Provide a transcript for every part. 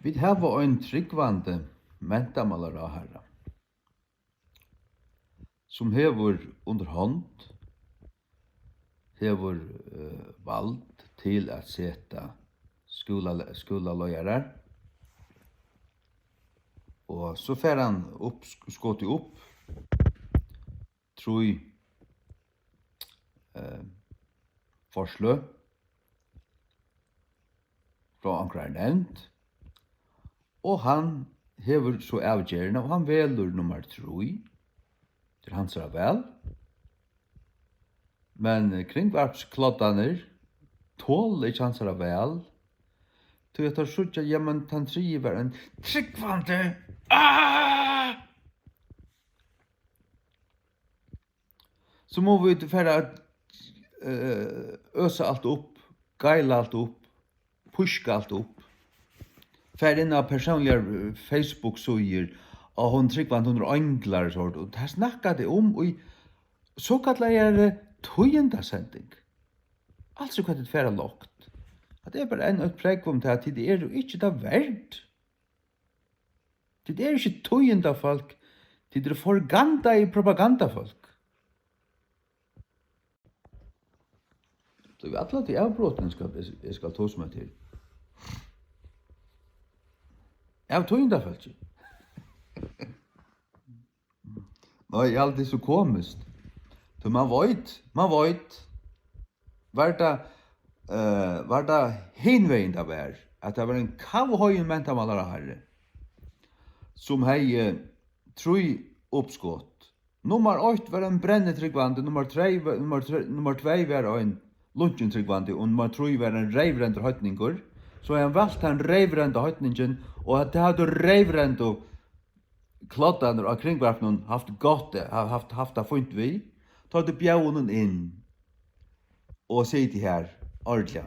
Vi har en tryggvande mentamálaráðherra som hevur under hand hevur vald til at seta skúlaleiarar og så fer han skoti upp trúi forslø frá onkrar nevnd og han hevur så avgerna og han velur nummer 3 til hansara vel. Men kringvarpskloddaner tål ikke hansara vel til at sjúggja jamen tan 3 var en tryggvande så må vi færa øsa alt upp, geila alt upp, puska alt upp. Fær inn av personliga Facebook-suger og hon tryggvand hundra anglar og sånt, og det snakka det og så kallar tøyendasending. Altså hva det færa lågt. At det bare en prekvom til at det jo ikke det verd. Det ikke tøyendafolk, det forganda i propagandafolk. Så vi alla til avbrotten jeg skal tås meg til. Av tøyendafolk. Nei, alltid så komiskt. Så man vet, var det hinveien det var, at det var en kavhøyen mentamálaráðherra som hei 3 uppskott. Nummer 8 var en brennetryggvande, nummer 2 var en lunchentryggvande, og nummer 3 var en reivrende høytningur. Så han valgt en reivrende høytningen, og at det hadde reivrende kloddaner av kringvarpnen haft godt, haft det funnet vi, tar det bjaunen inn og sier til her, ordentlig.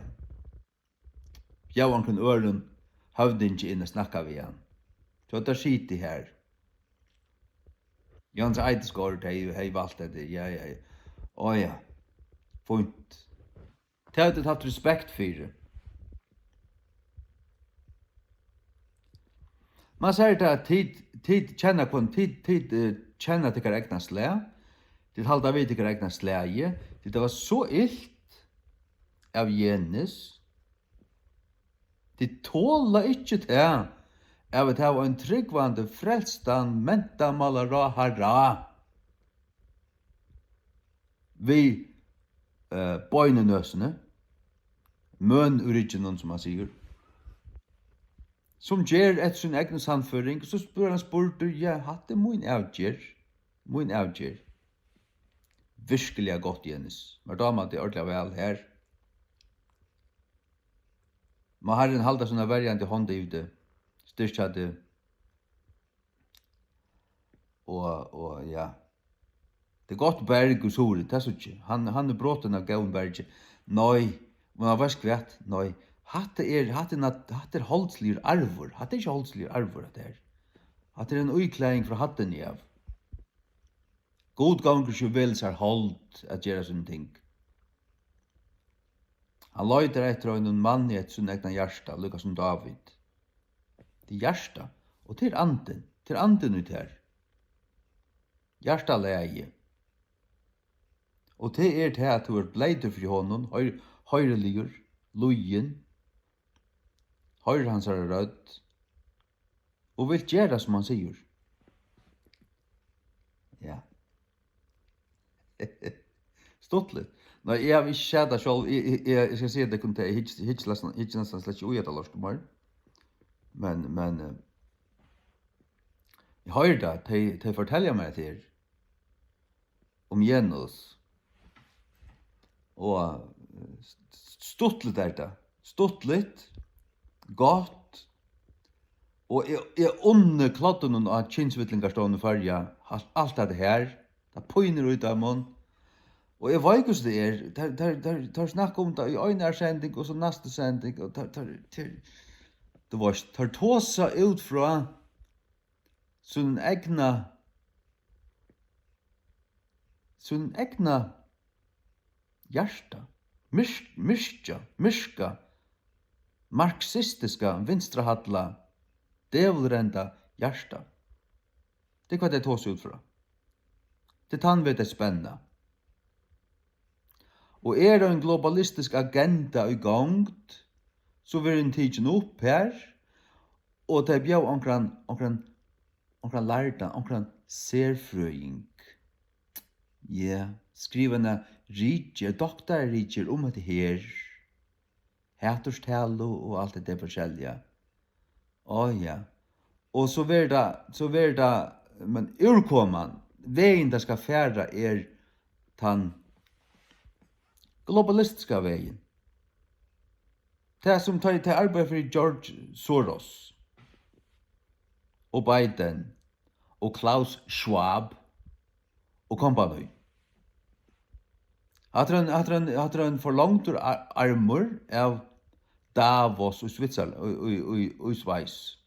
Bjaunen kan øren høvdingen inn og snakka vi han. Så det sier til her. Jans Eidesgård hei valgt det, ja. Å ja, funnet. Det hadde haft respekt for det. Man sier det at tid kjenner til hver egna slæ, tid halda vi til hver egna slæge, tid det var så illt av Jenis, tid tåla ikkje til av at det var en tryggvande frelstan mentamálaráðherra vi bøynenøsene, mønuriginen som man sier, som gjør etter sin egen sannføring, så spør han spurte, ja, hatt det min avgjør. Virkelig godt, Jenis. Men da man det ordentlig vel her. Men Herren halda sånne verjande hånda i det, styrkja det, og ja. Det er godt berg og sol, det er så ikke. Han er bråten av gaun berg. Nei, men han var skvett, nei. Hatt er holdslir arvor. Hatt er ikke holdslir arvor at det er. Hatt er en uiklæring fra hatten i av. God ganger ikke vel seg hold at gjøre sånne ting. Han løyder etter en mann i et sånn egna hjärsta, lukka som David. Det er hjärsta, og til anden ut her. Hjärsta leie. Og det er til at du er bleidur fri honom, høyreligur, lojen, høyre hans er rødt, og vil gjøre som han sier. Ja. Stått litt. Nei, jeg har ikke sett det selv, jeg skal si at det kunne ta, jeg ikke nesten slett ikke ui etter lorsk mer. Men, jeg hører det, de forteller meg til om Janus, og stått litt der det, stått litt, godt, og jeg under kladden av kynnsvittlingarstående farja, alt det her, det pøyner ut av munn, og jeg vet ikke hvordan det tar snakk om det i øyne sending, og så neste sending, og det var tar tåsa ut fra sin egna hjärta, myrska, marxistiska, vinstrahalla djävulrända hjärsta. Det är vad det tar sig ut från. Det tann vet det spänna. Og det en globalistisk agenda i gongt, så vil en tidsen opp her, og det bjør omkran lærda, omkran serfrøying. Ja, skrivende riker, doktorriker om det her, hætorstalo og alt det forskjellige. Ja. Og så vil det, men urkomman, veien det skal færa tann globalistiska vägen. Det som tar till arbete för George Soros och Biden och Klaus Schwab och kompani. Hade en förlångt armor av Davos och Switzerland och Schweiz.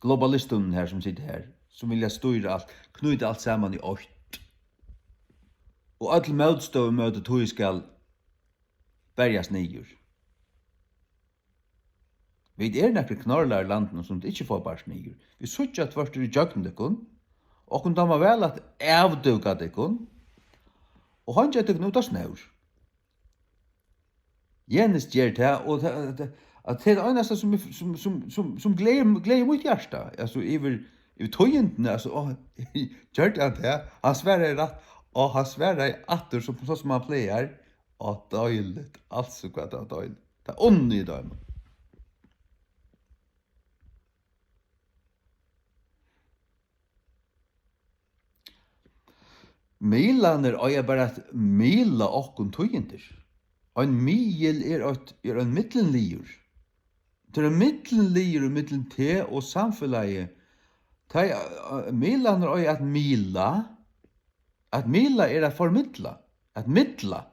Globalisten här som sitter här, som vill styra allt, knyta allt samman i åt. Og all møtstøv møtet tog skal berjas nyer. Vi nekker knorlar landen som det ikke får bars nyer. Vi suttja at først i jøkken dekkun, og kun damma vel at avduka dekkun, og han gjør dekkun ut av snør. Jens gjør det, og det er eneste som gleder mot hjärsta. Altså, i tøyentene, altså, gjør det, han sverre rett, og han sverre atter som han pleier, og døyligt, altså hva det er døyligt. Det er ånden i døymen. Milaner og jeg bare at mila okkun tøyenter. Ein mil en mittenlier. Det er mittenlier og mittlen te og samfunnet. Milaner og at mila. At mila at formidla. At midla.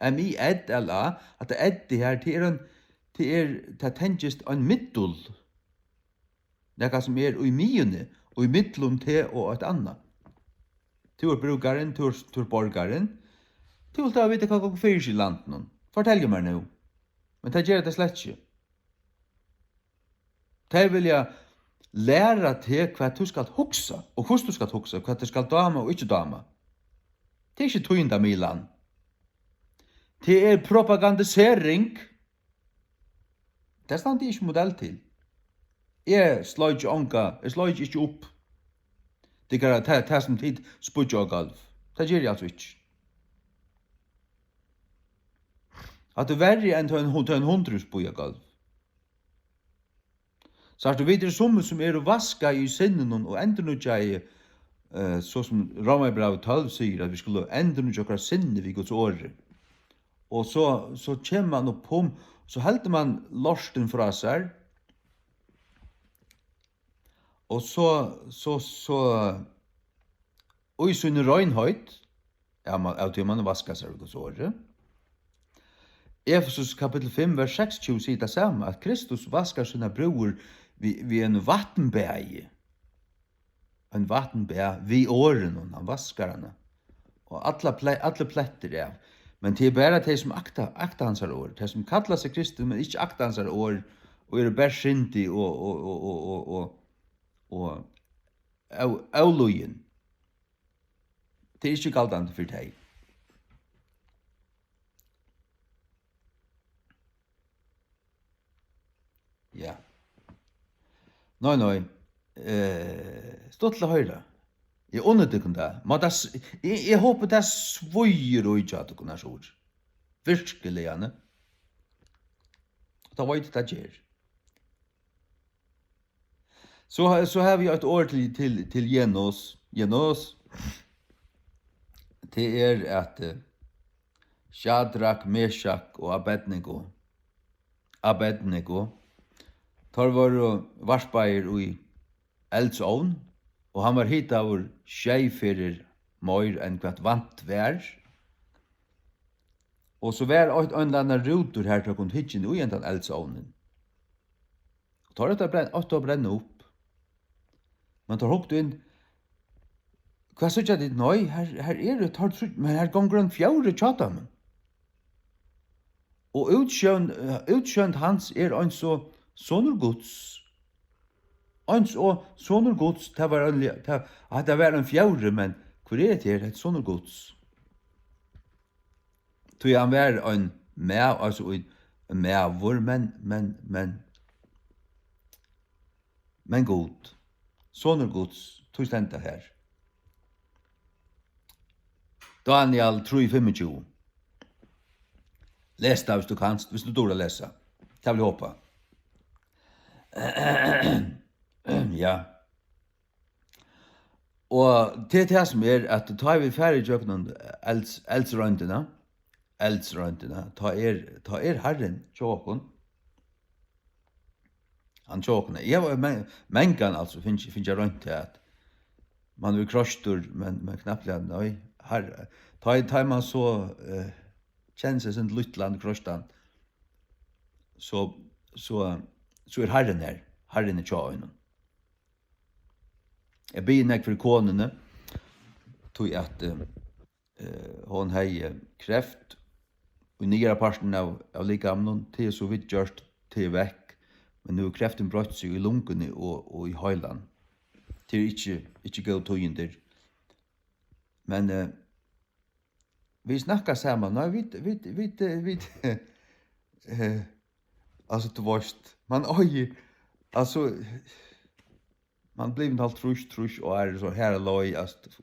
M-I-D-L-A. At det her det tengjest en middel. Nekka som i myene, og i midlum te og et anna. Tur brukaren, tur borgaren. Du vil ta vite hva går fyrir i landen. Fortell meg nu. Men det gjør det slett ikke. Det vil jeg lære til hva du skal huksa, og hvordan du skal huksa, hva du skal dama og ikke dama. Det er ikke tøynda Milan. Det er propagandisering. Det er stand ikke modell til. Jeg slår ikke opp. Det er det som tid spudja og galv. Det gjør jeg altså ikke. At det verre enn til en hundrusboja galv. Så at du videre som vaska i sinnen og enda nu tjei, så som Romerbrev 12 sier, at vi skulle enda nu tjei sinne vid Guds åre. Og så kommer man opp om, så helder man lorsten fra seg, og og i sin røgnhøyt, av til man vasker seg vid Guds åre, Efesus kapitel 5, vers 26 sier det samme, at Kristus vaskar sina bror vid en vattenbæge. En vattenbæge vid åren, og han vaskar henne. Og alle pletter av. Men det er bare de som akta hans år, de som kallar seg Kristus, men ikke akta hans år, og er bare syndig og avlojen. Det er ikke galdant for deg. Ja. Nei. Stå til å høre. Jeg unner det kun det. Jeg håper det svøyer og ikke at det kunne så. Virkelig, Janne. Da vet jeg det gjør. Så har vi et år til Jenos. Jenos. Det er at Shadrach, Meshach og Abednego tar var varsbeier i eldsovn, og han var hit av skjeiferer møyr enn kvart vant vær. Og så var et annet ruter her til å kunne hitjen ui enn den eldsovnen. Og tar etter å brenne opp. Men tar hokt inn, hva sier jeg ditt? Nei, her det, men her gonger en fjore tjatamen. Og utsjønt hans en sonur Guds. Ans og sonur Guds, det var det var en fjärde, men hvor det her, sonur Guds. Tog han var en med, altså en medvor, men god. Sonur Guds, tog stendte her. Daniel 3:25. Läs det hvis du kan, hvis du dårlig lese. Det vil jeg håpe. Ja. Og det som at ta vi ferdig jøkken eldsrøntene, ta Herren tjåken. Han tjåken. Jeg var mengan altså, finnes jeg rønt til at man vil krostur, men knappt nei, herre. Ta man så kjenner seg som Lytland krostan, så Herren her. Herren tjåken. Jeg begynner ikke for konene, tog at hon hei kreft, og nyere parten av likamnen, til så vidt gjørst til vekk, men nu kreften brøtt seg i lungene og i høyland. Til ikke gå togender. Men vi snakkar sammen, vi altså det varst, man altså man blir inte allt trusch och är så här loj att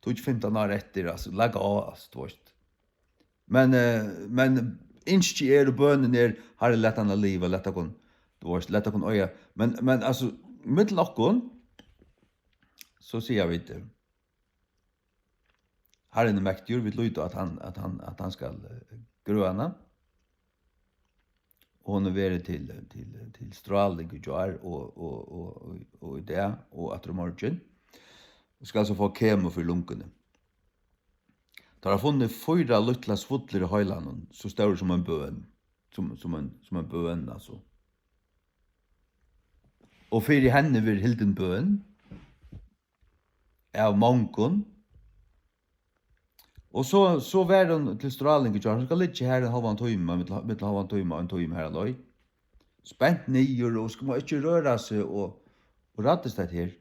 tog 15 år efter alltså lägga av alltså men inte bönen har det lätt att leva lätt att kon öja men alltså mittel och så ser jag vet har en mäktig vi lyder att han ska gröna och hon är till strålning och jar och det och att morgon ska alltså få kemo för lungorna. Tar har funnit 4 lilla svullar i höjlan så står som en bön som en bön alltså. Och för henne vill hilden bön av mångon. Och så var hon till strålning och hon ska ligga här en halvan timme med halvan timme och en timme här loj. Spänt nyer och ska man inte röra sig och rattas det här.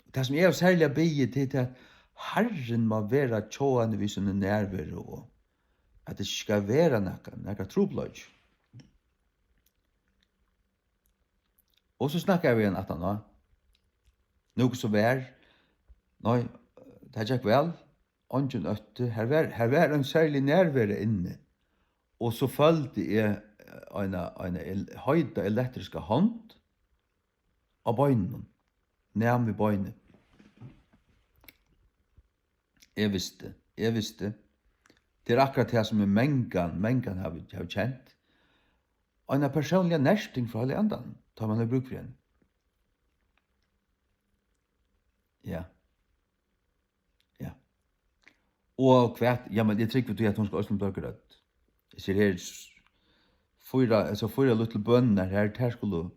Det som jag särskilt ber till att Herren må vara tjåande vid sin närvaro och att det ska vara några troblöj. Och så snackar vi en att han nog så vär. Nej, det gick väl. Ongen ötte, her var en særlig nærvære inne, og så følte jeg en høyde elektriske hånd av bøynen, nærm ved bøynen. Jeg visste. Det akkurat det som mengan har kjent. En personlig nærsting for alle andre, tar man i bruk for en. Ja. Og kvært, ja, men jeg trykker til at hun skal også bli grøtt. Jeg ser her, 4 lille bønner her skulle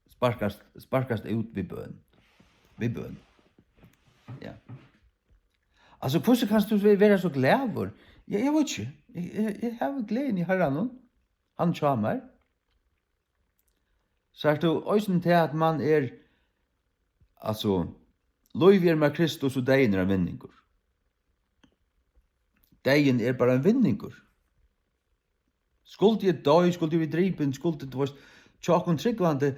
sparkast ut ved bøn. Ja. Altså, hvordan kan du være så glad? Jeg vet ikke. Jeg har gleden i herren. Han kommer. Så er det også til at man altså, Loiv med Kristus og deien en vinningur. Deien bara en vinningur. Skulle jeg døy, skulle vi dripen, skulle det var tjokken tryggvande,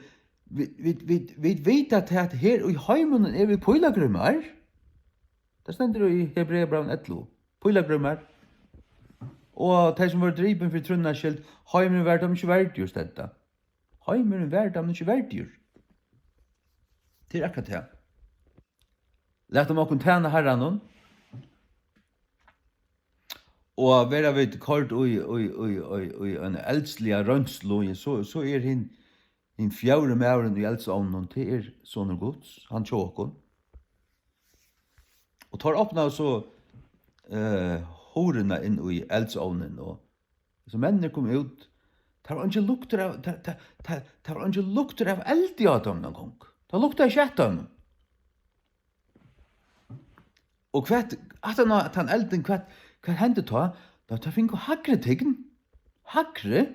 vi vet at her i heimunnen vi pøylagrymmer. Det stender i Hebreabraun 11. Pøylagrymmer. Og de som var dripen for trunna skilt, heimunnen var de ikke verdigjør stedda. Heimunnen var de ikke verdigjør. Det akkurat det. Lät dem okkur tæna herran og vera við kort og en eldsliga rønslu så hin fjärde mæren i eldsovnen til sonur Guds han tjåkon og tar oppna så horena inn i eldsovnen og så mennene kom ut tar ikke lukter av eld i adam någon gång tar lukter av kjættan. Og kvart, at han elden, kvart hendte ta, da finner hagre tegn. Hagre?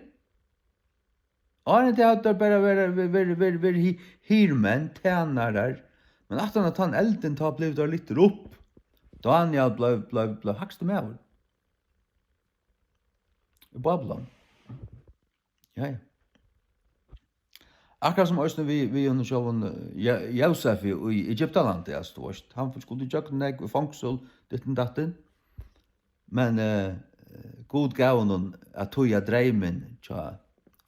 Arne det hade bara ver hirmen tjänarar. Men att han elden tar blev där lite upp. Daniel blev högst med. I Babylon. Ja. Akkurat som Øystein vi under sjåven Josef i Egyptaland, ja, ståst. Han skulle gjøre nek fangsel, ditten datten. Men God gav honom at tøya dreimen tja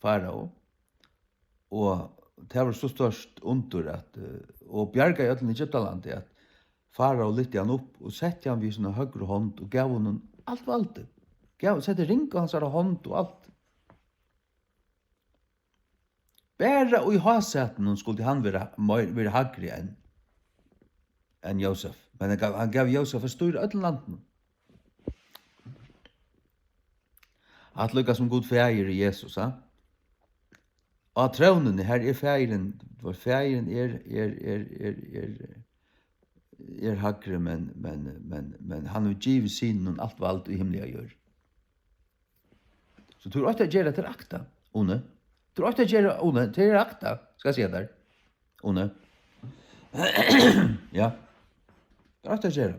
farao. Og det var så størst under at, og bjerga i ødelen i Egyptaland, at farao lytte han opp og sette han vid sånne høyre hånd og gav honom alt valgte. Sette ring på hans hånd og alt. Bæra og i hasetten skulle han være hagri enn Josef. Men han gav Josef a styr ødelen. At lukka som god feir i Jesus, ha? Og trånen her feiren, for feiren hagri, men han vil givet sin alt valgt i himmelige gjør. Så tror jeg at gjøre til akta, One. Tror jag att göra One till akta, ska jag säga där. One. Ja. Tror jag att göra.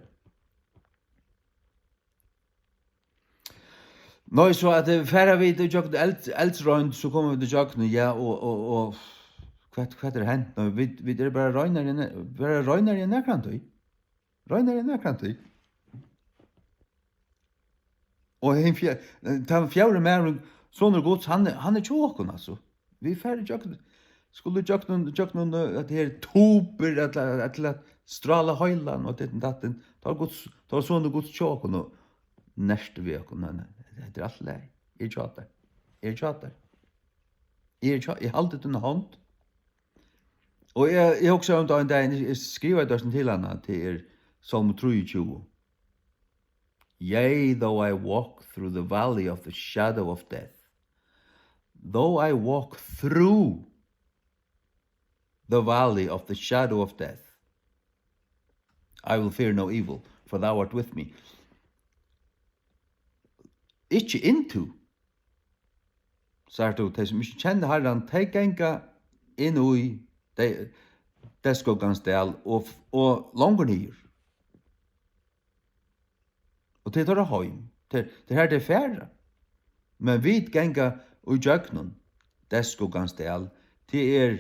Nå, så att färra vi till jag eldsrönd så kommer vi till jag nu, ja, och vad är hänt nu? Vi är bara röjnar i närkant. Röjnar i närkant. Och han fjärde med sånne gods, han är tjåkon, alltså. Vi är färdig tjåkon. Skulle tjåkon att det här toper, att strala höjlan och datten. Ta sånne gods tjåkon och nästa vekon. Det är allt läg. Jag tjatar. Jag halter den hånd. Och jag också om dagen där skriver det till henne till Psalm 23. Yea, though I walk through the valley of the shadow of death, though I walk through the valley of the shadow of death, I will fear no evil, for thou art with me. Ikke into, sagt du, de som ikke kjenner Herren, de genga inn i Deskogansdal og langer nyer. Og det tar det heim. Det her det færre. Men vi genga og jøknen, Deskogansdal, det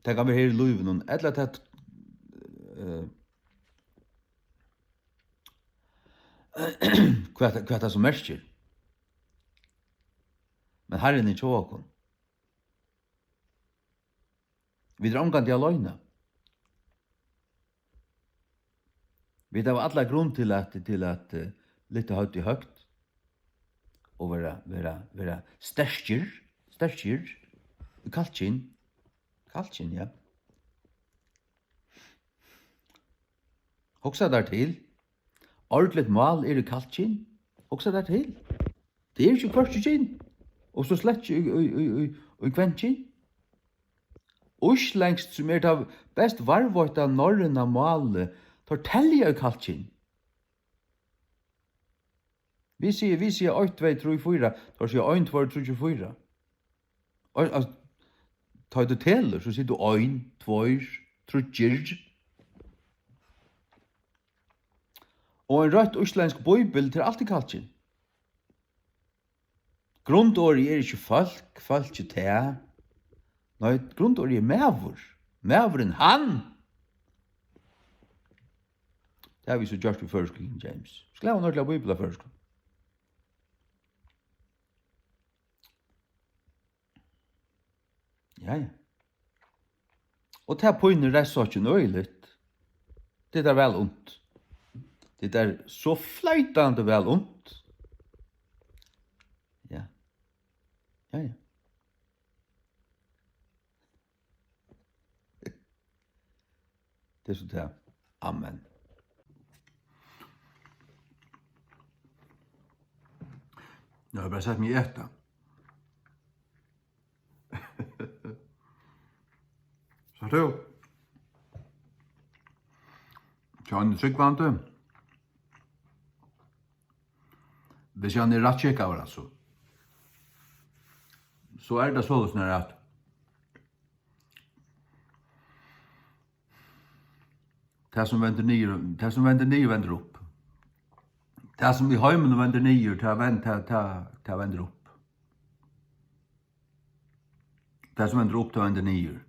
kan være her i Løyven, eller det hva det som merker. Men Herren er tjåkon. Vi er omgant i aløyna. Vi har alla grunn til at litt høyt i høyt og være sterskir, kalkin, ja. Hoksa der til. Ordentligt mal i kalkin. Hoksa der til. Det ikke først kinn. Og så slett i kvenkin. Uslengst som det best varvåta norrena malet fortelja i kalkin. Vi sier 8, 2, 3, 4. Så sier 1, 2, 3, 4. Ta du teller, så sier du 1, 2, 3. Og en rødt uslensk bøybel til alt i kalkin. Grundåret er ikke folk ikke te. Nei, grundåret er mævur. Mævuren han. Det har vi så gjort i First King James. Skal jeg ha en ordentlig bøybel av First King? Ja. Og det her pøyner det så ikke nøyligt. Det er vel ondt. Det er så fløytande vel ondt. Ja. Det er så det. Amen. Jag har bara sett mig äta. Så då. John Tryggvante. Hvis han rätt checka alltså. så det så snart att det som vender ner vender upp. Det som i heimen vender ner, det vender upp. Det som vender upp, det vender ner.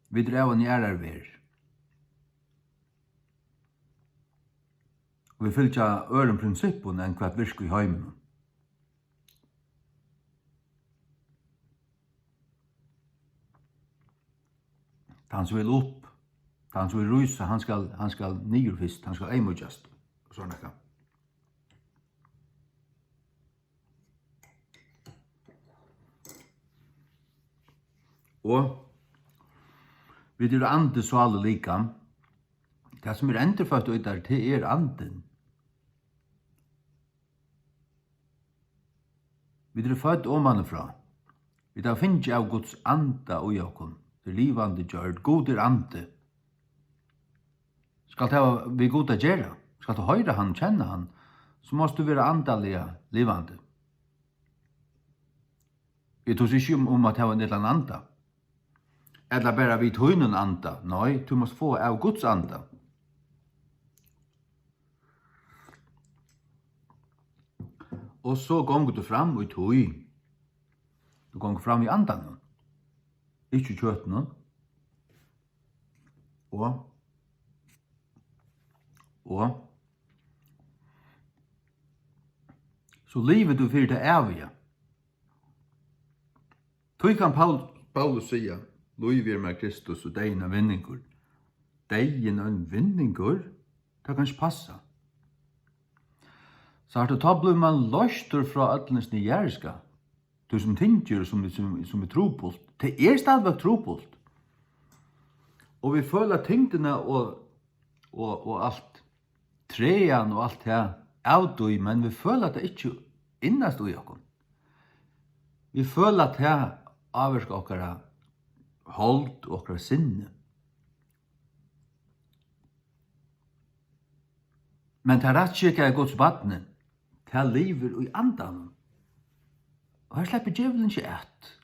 Vi drev njerar ver. Vi fylgja øren prinsippen enn hva virker i heimen. Han som vil opp, han som vil rysa, han skal nyer først, han skal eimodjast, og sånn ekka. Og vi dyr ande så alle lika. Det som endurfødt ut der, det anden. Vi dyr født omanifra. Vi tar finnes av Guds anda og jokken. Det livande gjør, god ande. Skal det vi god gjøre? Skal du høyre han, kjenne han, så måste du være andalige livande. Vi tos ikke om at det var en eller annen anda. Eller bara vid hunnen anda. Nej, du måste få av Guds anda. Och så går du fram i tøy. Du går fram i andan. Ikke kjøtten. Og så livet du fyrir det evige. Tøy kan Paulus säga, Loivir med Kristus og deina vinningur. Dein en vinningur, det kan ikke passa. Så har det tablet man løster fra ødlens nijeriska. Du som tinger som tropult. Det stadigvæk tropult. Og vi føler tingene og alt. Trean og alt det avdøy, men vi føler at det ikke innast ui okkur. Vi føler at det avvirka okkara hold og okkara sinne. Men det rett kikka er Guds badne, det lever i andan. Og her slipper djevelen ikke et.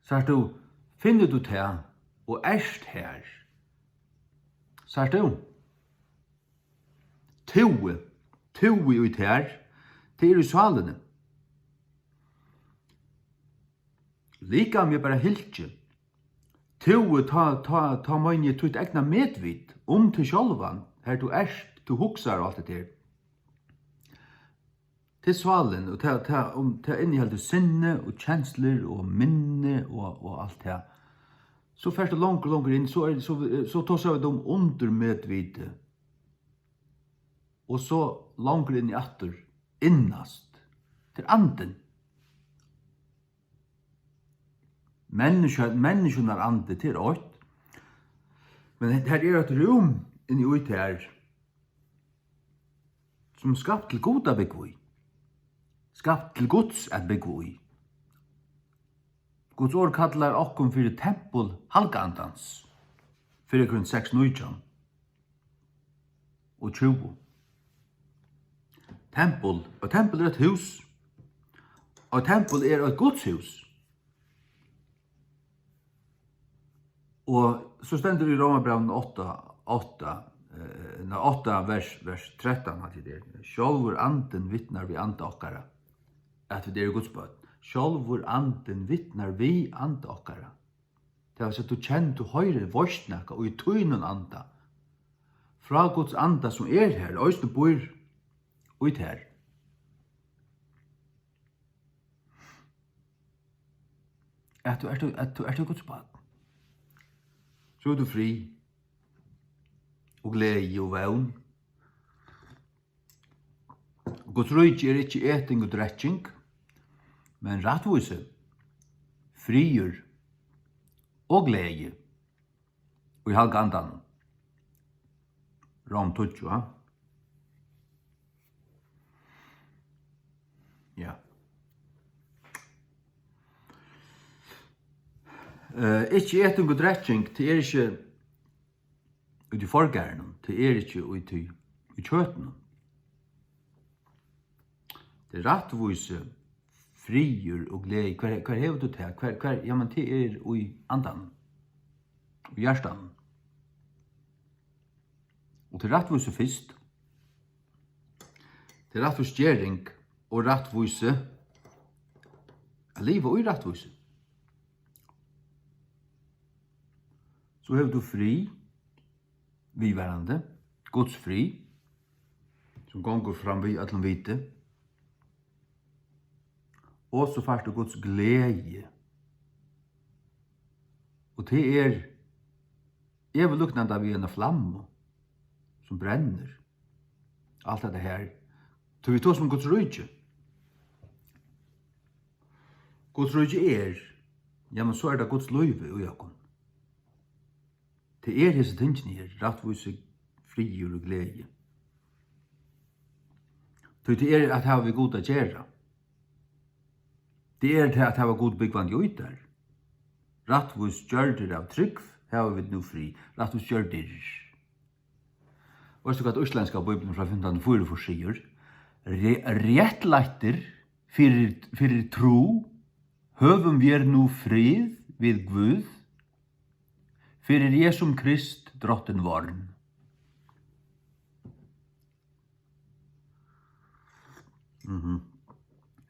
Så er du, finner du det og erst her. Så er du, tue ut her, til i salene. Lika om jeg bare hiltje. Tue ta mønje tutt egna medvitt til sjálvan, her du erst, du huksar og alt det der. Til svalen, og til inneholdet sinne og kjensler og minne og alt det. Så først det langt inn, så tar vi dem under medvite. Og så langt inn i atter, innast, til anden. Mennesken er ande til åt. Men her er et rom inni ut her som er skapt til god å begå i. Skapt til Guds at begå i. Guds ord kallar okkom fyrir tempel halgandans. Fyrir grunn 6:19 og 20. Tempel er et hus. Og tempel er et Guds hus. Og så stender det i Romabrevn 8 vers 13 at det er. Sjálvur anden vittnar vi anda okkara. At det er Guds bøn. Sjálvur anden vittnar vi anda okkara. Det er så at du kjenner, du høyrer vorsnakka og i tøynen anda. Fra Guds anda som er her, og du bor ut her. At du er Guds bøn. Så er du fri, og glede og vevn. Guds rydde er ikke eting og dretting, men rettvise, frier og glede. Og i halv andan. Rom 20, ja. Ja. Ikke eting og dretting, det er ikke ut i forgæren, det er ikke ut i kjøten. Det rattvise, frier og glede, hver hever du til? Ja, men det er i andan, i hjertan. Og til rattvise fyrst, til rattvise gjering og rattvise, livet og i rattvise. Så hever du fri, vidværende, Guds fri, som gonger fram vid at vite, og så fast du Guds glede. Og det er eveluknande av en flamme som brenner. Alt det her. Så vi tar som Guds rydje. Guds rydje ja, men så er det Guds løyve i jakken. Det er hese tingene her, rattvise, frier og glede. Så det er at vi god å gjøre. Det er til at hava god byggvand ut der. Rattvus gjørder av trygg, hava vi nu fri. Rattvus gjørder. Vet du hva utländska bibelen fra 1544 sier? Rettlætter fyrir tro, høvum vi nu frid vid Gud, fyrir Jesum Krist drotten vorn.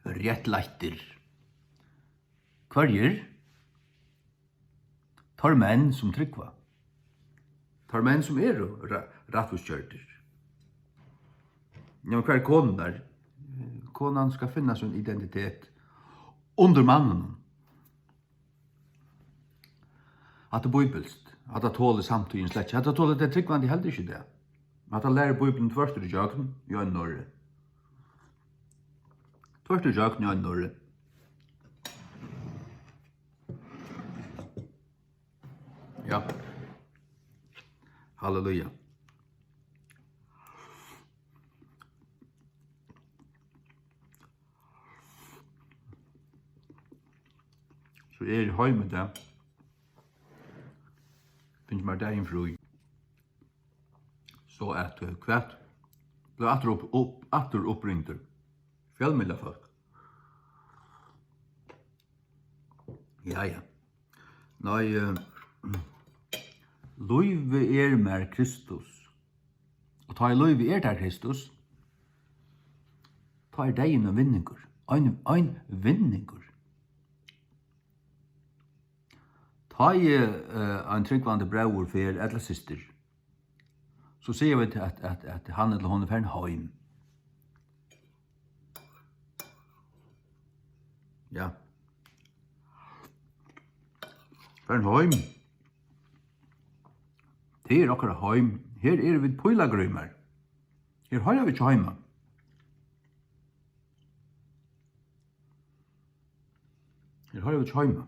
Rettlætter. Hverjer? Tar menn som tryggva. Tar menn som rattvusgjørter. Ja, men hver konen der? Konen skal finne sin identitet under mannen. At det bibelst. At det tåler samtiden slett. At det tåler det tryggvande heller ikke det. At det lærer bibelen tvørst i jøkken, ja, i Norge. Tvørst i jøkken, ja, i Norge. Ja. Halleluja. Så er i høyme det. Finns meg dagen fru. Så at kvart ble atter oppringter. Fjellmiddag folk. Ja. Nei, Løyve er mer Kristus. Og ta i løyve er der Kristus, ta i deg en vinninger. Ein vinninger. Ta i en tryggvande brauer for eller syster, så sier vi at han eller hun er for en heim. Ja. For en heim. Det er akkurat heim. Her er vi pøylagrymmer. Her har vi ikke heima. Her har vi ikke heima.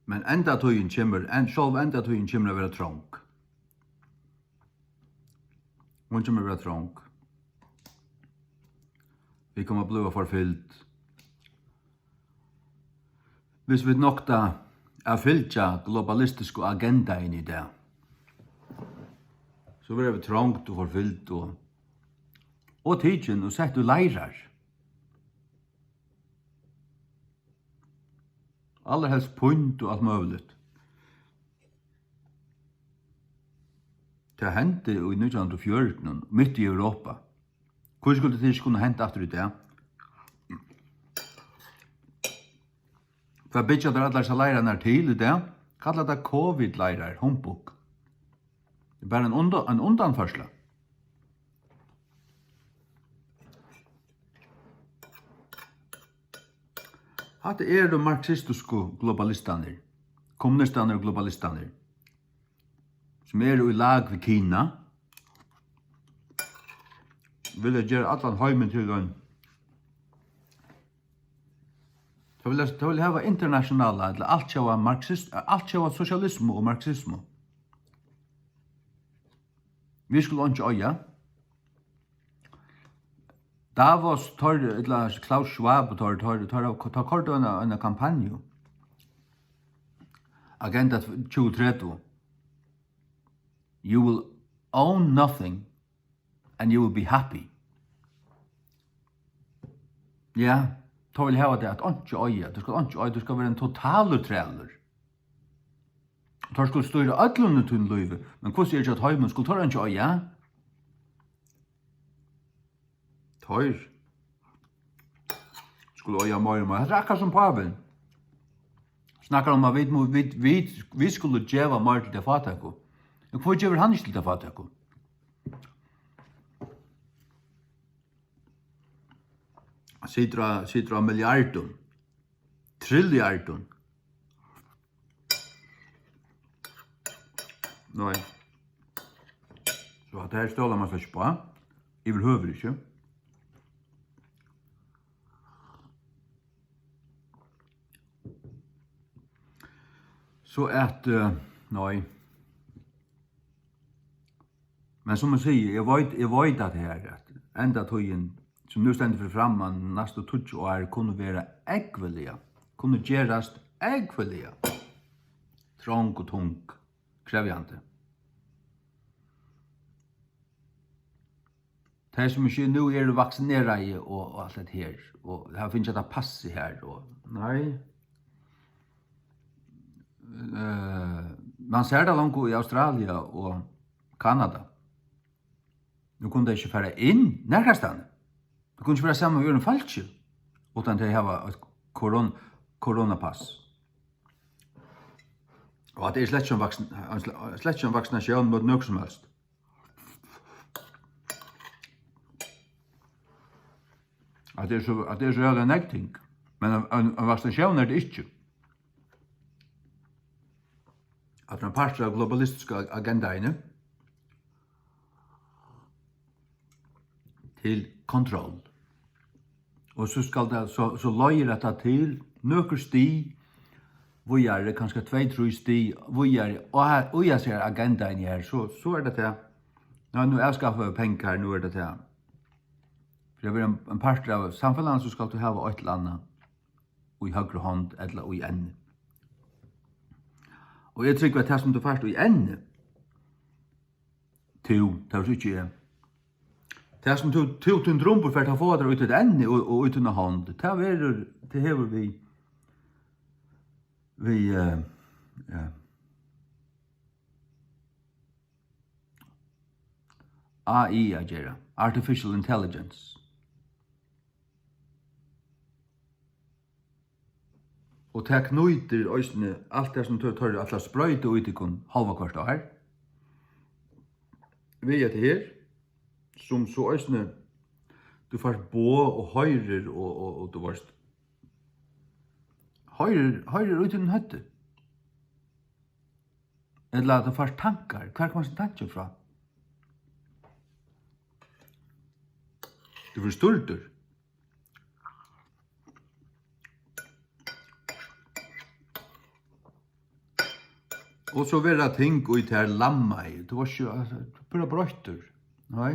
Men enda tøyen kommer å være trång. Hun kommer å være trång. Vi kommer bli forfyllt. Hvis vi nokta er fylltja globalistiske agenda inn i det, så blir vi trångt og forfyllt og tidsen og sett og leirar. Allerhelst punt og alt muligt. Det hendte i 1914, midt i Europa. Hvor skulle det ikke kunne hente efter det? For bytja der alle leirene til det, kallar det covid-leirer, humbug. Det er bare en undanførsel. At det er de marxistiske globalistene, kommunistene og globalistene, som er i lag ved Kina, vil jeg gjøre allan heimen til en. Det vil hava internasjonale, eller alt sjåa sosialisme og marxisme. Vi skulle ikke øye Davos eller Klaus Schwab tar kort en kampanje. Agenda 2030. You will own nothing and you will be happy. Ja, tar vil hava det at ikke øye. Du skal være en total træler. Tar skulle styre ætlunde til løyve, men hvordan er det at heimen skulle tar ikke øye? Tar skulle øye mer og mer. Det er akkurat som Pavel. Snakker om at vi skulle djeva mer til det fatakko. Hvorfor djever han ikke til det fatakko? Sitter av milliarder, trilliarder. Nei. Så at det her ståler man slik på, jeg vil høver ikke. Så at, nei. Men som man sier, jeg vet at det her, at enda tøyen, som nu stender for framman næste 20 år kunne være eggvelige, kunne gjerast eggvelige, trång og tung, krevjande. Det som ikke nu er vaksinere og alt det her, og det finnes ikke at det passer her, og nei. Man ser det langt i Australia og Kanada. Nu kunne det ikke fære inn nærkastane. Du kunne ikke være sammen med en falske, utan til å ha et koronapass. Og at det er slett ikke en vaksinasjon mot noe som helst. At det er så jævlig negting. Men en vaksinasjon er det ikke. At det er en part av globalistiske agendaene til kontroll. Og så skal det, så løyer dette til nøkker sti, hvor er det kanskje 2-3 sti, og jeg ser agendaen her, så er det til. Nå jeg skaffer penger her, nå er det til. For det er en part av samfunnet, så skal du ha et eller annet, og i høyre hånd, eller i ende. Og jeg tror at det som du først i ende, det var ikke jeg. Det som tog til en drømper for å få det ut til ende og ut til en hånd, det hever vi AI gjøre, Artificial Intelligence. Og det knyter øyne alt det som tar alle sprøyte ut i kun halva kvart år. Vi er til her, som så øyne du får bo og høyrer og du varst høyrer ut i den høtte. Eller du får tankar. Hva kan man se tanker fra? Du får stulter. Og så vera ting ut her lamma i. Du var ikke bare brøyter. Nei.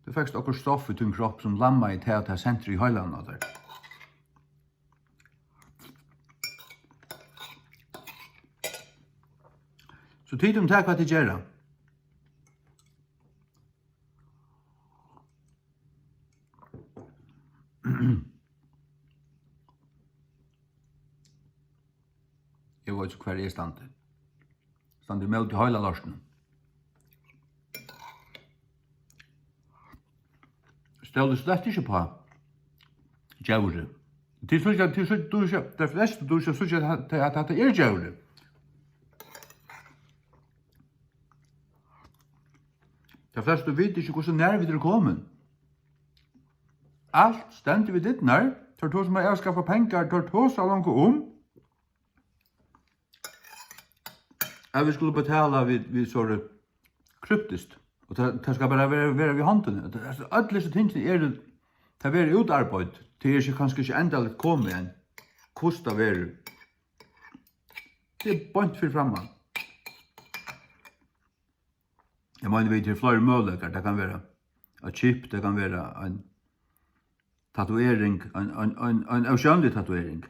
Du fikk akkur stoff i din kropp som lamma i til at det er senter i høylandet der. Så tid om takk hva til gjerra. Jeg vet ikke hver jeg stande. Stande med til høyla lorsen. Stål slett ikke på djævre. Det fleste du ikke synes at det er djævre. Det fleste du vet ikke hvordan nær vi er kommet. Alt stendt vi ditt nær, tar to som har skaffa penger, tar to så langt om. At vi skulle betala vi så kryptiskt. Og det skal bare være ved hånden. Alle disse tingene er det å være utarbeid. Det er ikke kanskje ikke enda litt kommet igjen. Hvordan det er. Det er bønt for fremme. Jeg mener vi til flere muligheter. Det kan være et chip, det kan være tatuering, en avskjønlig tatuering.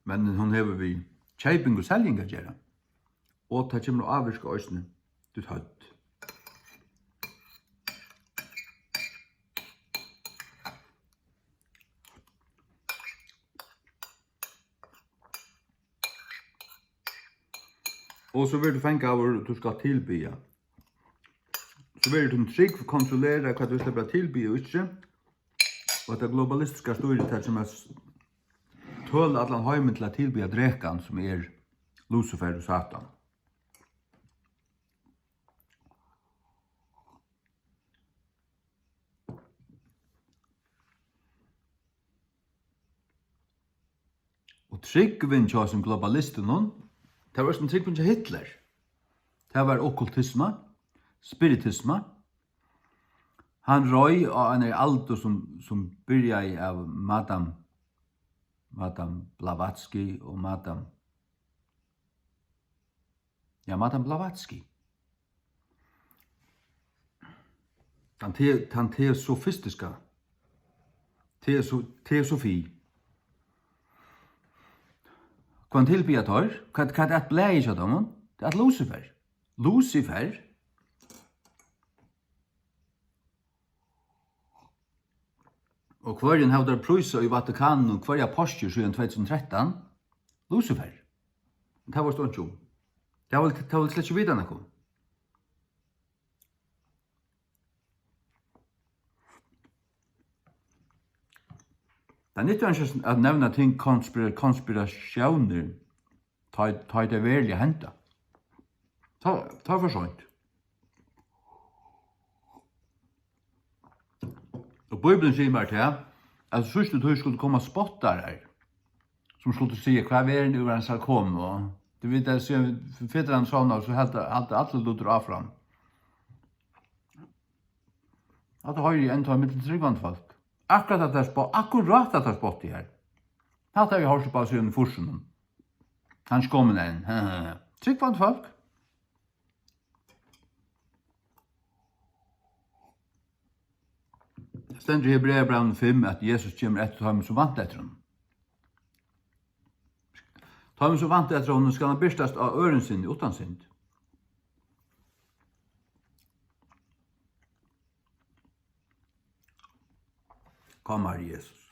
Men hon hever vi kjeiping og selging å gjøre. Og det kommer å avvirke øsene til høyt. Og så vil du fengt av hvor du skal tilbya. Så vil du trygg for å kontrollere hva du slipper tilbya og ikke. Og det globalistiske styret som tål at han heimen til å tilbya drekan som Lucifer og Satan. Og tryggvinn til som globalisten det var som tryggvinn til Hitler. Det var okkultisme, spiritisme. Han røy av en alder som byrja av Madame Blavatsky og Madame Blavatsky. Han teosofistiska, teosofi. Kvann tilbya tar, hva det at blei ikke av dem? Det at Lucifer. Lucifer og hverjen hevder prøysa i Vatikanen og hverja postur siden 2013, Lucifer. Det var stånd jo. Det var slett ikke videre noe. Det er nytt ikke at nevne ting konspirasjoner ta det verlige henta. Ta for sånt. Og Bibelen sier meg til at sørste tog skulle komme spottare som skulle si hva er det ur hans kom og du vet at fedran sånn og så helt alle lutter av fram. At det har jo en tag med tryggvand folk. Akkurat at det er spott i her. Hatt har vi hørt på siden forsen. Han skommer den. Tryggvand folk. Stendur i Hebreerbrevet 5 at Jesus kommer etter ham som vant etter ham. Ta ham som vant etter ham skal han byrstast av øren sin utan synd. Kommer Jesus.